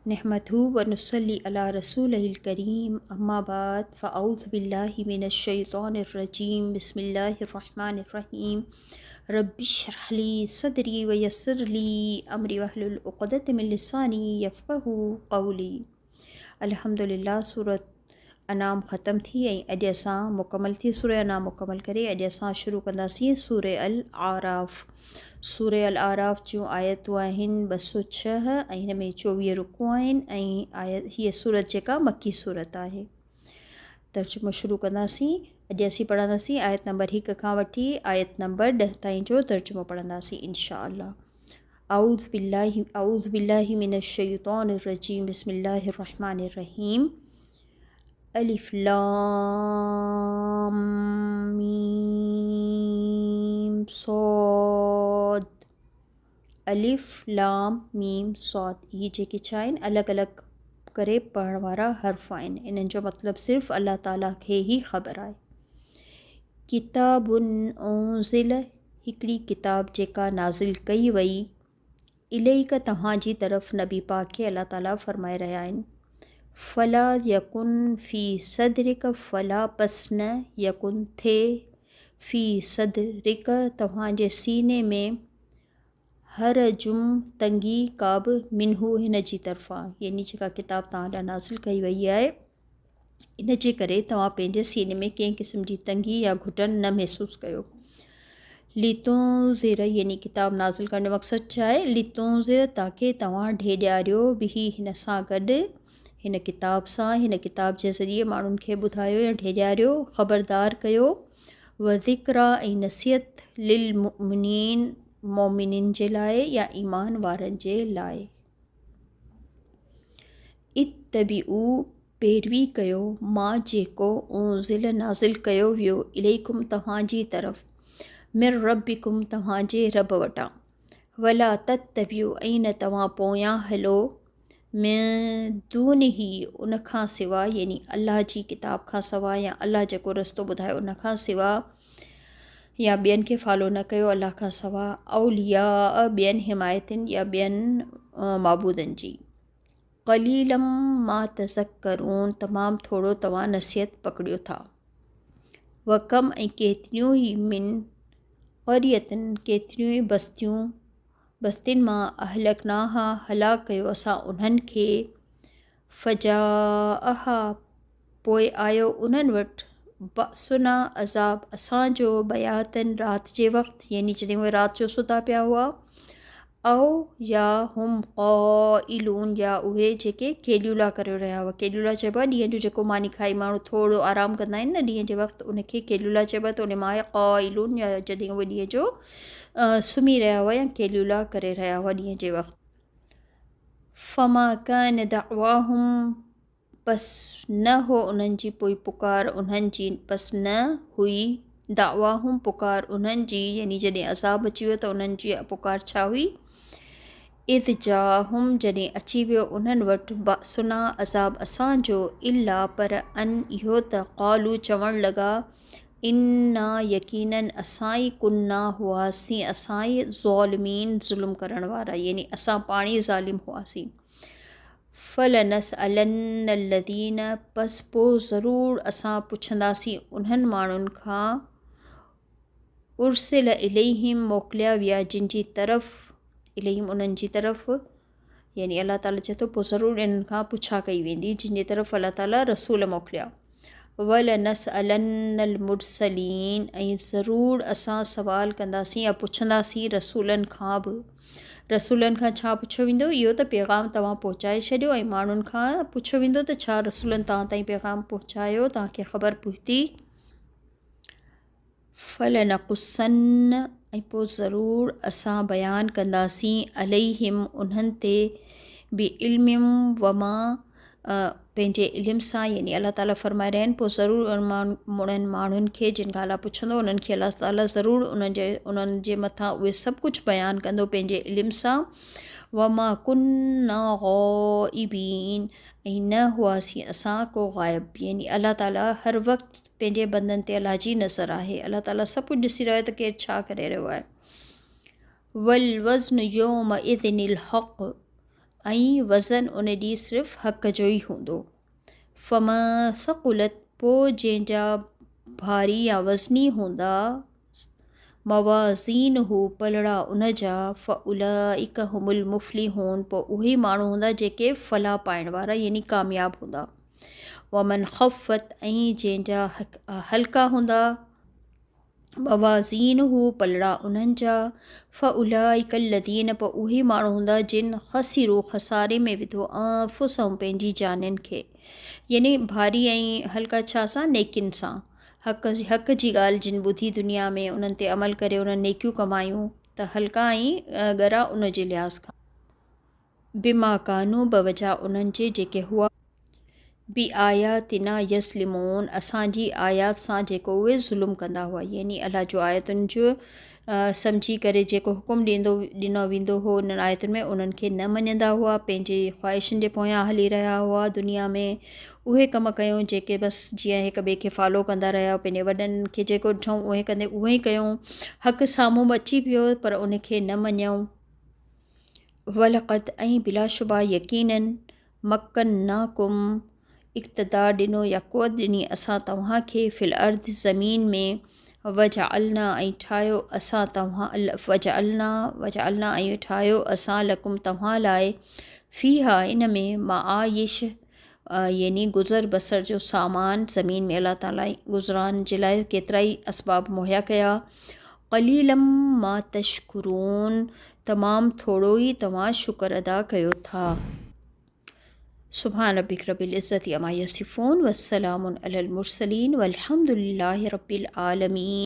नहमदहु व नुसल्ली अला रसूलिल करीम अम्मा बाद फ़अऊज़ु बिल्लाहि मिनश शैतानिर रजीम बिस्मिल्लाहिर रहमानिर रहीम रब्बिश्रह ली सदरी व यस्सिर ली अमरी वहलुल उक़दतम मिन लिसानी यफ़क़हू क़ौली। अल्हम्दुलिल्लाह। सूरत अनाम ख़त्म थी ऐं अॼु असां मुकमल थी सूरह अनाम मुकमल करे अॼु असां शुरू कंदासीं सूरह अल आराफ़। सूरह अल आराफ़ जूं आयतूं आहिनि 206 ऐं हिन में 24 रुकू आहिनि ऐं हीअ सूरत जेका मक्की सूरत आहे। तर्जुमो शुरू कंदासीं। अॼु असीं पढ़ंदासीं आयत नंबर 1 खां वठी आयत नंबर 10 ताईं जो तर्जुमो पढ़ंदासीं इंशा अल्लाह। औज़ु बिल्लाहि मिनश शैतानिर रजीम बिस्मिल्लाहिर रहमानिर रहीम। अलिफ लाम मीम सौद। अलिफ लाम मीम सौद इहे जेके छा आहिनि अलॻि अलॻि करे पढ़ण वारा हर्फ़ आहिनि। इन्हनि जो मतिलबु सिर्फ़ु अल्लाह ताला खे ई ख़बर आहे। किताबुन उन्ज़िल हिकिड़ी किताब जेका नाज़िल कई वई इलैका तव्हांजी तरफ़ नबी पाक खे अल्लाह ताला फ़रमाए रहिया आहिनि। फ़ला यकुन फ़ी सदरिक फ़ला पस न यकुन थे फ़ी सदरिक तव्हांजे सीने में हर जुम तंगी का बि मिनहू हिन जी तरफ़ां यानी जेका किताब तव्हां ॾांहुं नाज़िल कई वई आहे इन जे करे तव्हां पंहिंजे सीने में कंहिं क़िस्म जी तंगी या घुटन न महसूसु कयो। लितुंज़िर यानी किताब नाज़िल करण जो मक़सदु छा आहे? लितुंज़िर ताकी तव्हां ढेॾियारियो बि हिन सां गॾु हिन किताब सां हिन किताब जे ज़रिए माण्हुनि खे ॿुधायो या ढेॾियारियो ख़बरदार कयो। व ज़िक्रा ऐं नसीहत लिल मुमिनीन मोमिनिन जे लाइ या ईमान वारनि जे लाइ। इत्तबिऊ पैरवी कयो मां जेको उन्ज़िल नाज़िल कयो वियो इलैकुम तव्हांजी तरफ़ मिर रब्बिकुम तव्हांजे रब वटां। वला तत्तबिऊ ऐं न तव्हां पोयां हलो मिन दूनिही उन खां सिवा यानी अल्लाह जी किताब खां सवाइ या अल्लाह जेको रस्तो ॿुधायो उन खां सिवा या ॿियनि खे फॉलो न कयो अल्लाह खां सवाइ औलिया ॿियनि हिमायतुनि या ॿियनि माबूदनि जी। क़लीलम मा तज़क्करून तमामु थोरो तव्हां नसीहत पकड़ियो था। व कम ऐं केतिरियूं ई मिन क़रियतुन केतिरियूं ई बस्तियुनि मां अहलकनाहा हलाक कयो असां उन्हनि खे फ़जाअहा पोइ आयो उन्हनि वटि बअसुना अज़ाब असांजो बयातन राति जे वक़्तु यानी जॾहिं उहे राति जो सुता पिया हुआ औ या हुम क़ाइलून या उहे जेके केल्युला करे रहिया हुआ। केल्युला चइबो आहे ॾींहं जो जेको मानी खाई माण्हू थोरो आरामु कंदा आहिनि न ॾींहं जे वक़्तु उनखे केल्युला चइबो आहे। त उन मां आहे क़ाइलून या जॾहिं उहे ॾींहं जो सुम्ही रहिया हुआ या केल्युला करे रहिया हुआ ॾींहं जे वक़्तु। फ़मा कान दअवाहुम बस न हो उन्हनि जी पोइ पुकार उन्हनि जी बस न हुई दावाहुम पुकार उन्हनि जी यानी जॾहिं अज़ाब अची वियो त उन्हनि जी पुकार छा हुई? इद जाहुम जॾहिं अची वियो उन्हनि वटि बअसुना अज़ाब असांजो इला पर अन इहो त क़ालू चवणु लॻा इन्ना यकीनन असां ई कुन्ना हुआसीं असां ई ज़ालिमीन ज़ुल्म करण वारा यानी असां पाणी ज़ालिम हुआसीं। फलनसअलन्नल्लज़ीन बस पोइ ज़रूरु असां पुछंदासीं उन्हनि माण्हुनि खां उर्सिल इलैहिम मोकिलिया विया जिन जी तरफ़ इलैहिम उन्हनि जी तरफ़ यानी अल्लाह ताला चए थो पोइ ज़रूरु इन्हनि खां पुछा कई वेंदी जिन जी तरफ़ अल्लाह ताला रसूल मोकिलिया। वलनसअलन्नल मुरसलीन ऐं ज़रूरु असां सवाल कंदासीं या पुछंदासीं रसूलनि खां बि। रसूलनि खां छा पुछियो वेंदो? इहो त पैगाम तव्हां पहुचाए छॾियो ऐं माण्हुनि खां पुछियो वेंदो त छा रसूलनि तव्हां ताईं पैगाम पहुचायो तव्हांखे ख़बर पहुती। फलनकुसन ऐं पोइ ज़रूरु असां बयानु कंदासीं अलैहिम उन्हनि ते बि इल्मिम वमा पंहिंजे इल्म सां यानी अल्लाह ताला फ़रमाए रहिया आहिनि पोइ ज़रूरु उन्हनि माण्हुनि खे जिन खां अल्लाह पुछंदो उन्हनि खे अल्लाह ताला ज़रूरु उन्हनि जे मथां उहे सभु कुझु बयानु कंदो पंहिंजे इल्म सां। वमा कुन्ना ग़ाइबीन ऐं न हुआसीं असां को ग़ाइब यानी अल्लाह ताला हर वक़्तु पंहिंजे बंदनि ते अल्लाह जी नज़र आहे। अल्लाह ताला सभु कुझु ॾिसी रहियो आहे त केरु छा करे रहियो आहे। वल वज़्न यौम इज़निल हक़ ऐं वज़न उन ॾींहुं सिर्फ़ु हक़ जो ई हूंदो। फमा सक़ुलत, पोइ जंहिंजा भारी या वज़नी हूंदा, मवाज़ीन हू पलड़ा उन जा, फ़उलाइक हुमुल मुफ़्लिहून, पोइ उहे माण्हू हूंदा जेके फलाह पाइण वारा यानी कामयाब हूंदा। वमन ख़फ़त, ऐं जंहिंजा हल्का हूंदा, मवाज़ीन हू पलड़ा उन्हनि जा, फ़उलाइक लदीन, पोइ उहे माण्हू हूंदा जिन ख़सिरू खसारे में विधो अनफुसहुम, पंहिंजी जानियुनि खे। यानी भारी ऐं हल्का छा सां, नेकियुनि सां, हक़ जी ॻाल्हि जिन ॿुधी दुनिया में उन्हनि ते अमल करे उन्हनि नेकियूं कमायूं, त हल्का ऐं ॻरा उन जे लिहाज़ खां। बिमा कानू, बवजह उन्हनि जे जेके हुआ, बि आयातिना यस्लिमून, असांजी आयात सां जेको उहे ज़ुल्म कंदा हुआ, यानी अलाह जो आयतुनि जो सम्झी करे जेको हुकुम ॾिनो वेंदो हो उन्हनि आयतुनि में, उन्हनि खे न मञंदा हुआ, पंहिंजे ख़्वाहिशुनि जे पोयां हली रहिया हुआ दुनिया में। उहे कम कयूं जेके बसि जीअं हिक ॿिए खे फॉलो कंदा रहिया, पंहिंजे वॾनि खे जेको ॾिठूं उहे कंदे उहे ई कयूं। हक़ साम्हूं अची पियो पर उन खे न मञूं। वलक़द, ऐं बिलाशुबा यकीनन, मक्कन्नाकुम, इक़्तिदार ॾिनो या क़ुव्वत ॾिनी असां तव्हांखे, फिल अर्द, ज़मीन में, वजअलना, ऐं ठाहियो असां तव्हां, वजअलना ऐं ठाहियो असां, लकुम तव्हां लाइ, फ़ीहा इन में, माआइश, यानी गुज़र बसर जो सामान, ज़मीन में अल्लाह ताला गुज़रान जे लाइ केतिरा ई असबाब मुहैया कया। क़लीलम मा तशकुरून, तमामु थोरो ई तव्हां शुक्र अदा कयो था। सुभान रब्बिक रब्बिल इज़्ज़ति अम्मा यसिफ़ून, वस्सलामुन अलल मुरसलीन, वल्हम्दुलिल्लाहि रब्बिल आलमीन।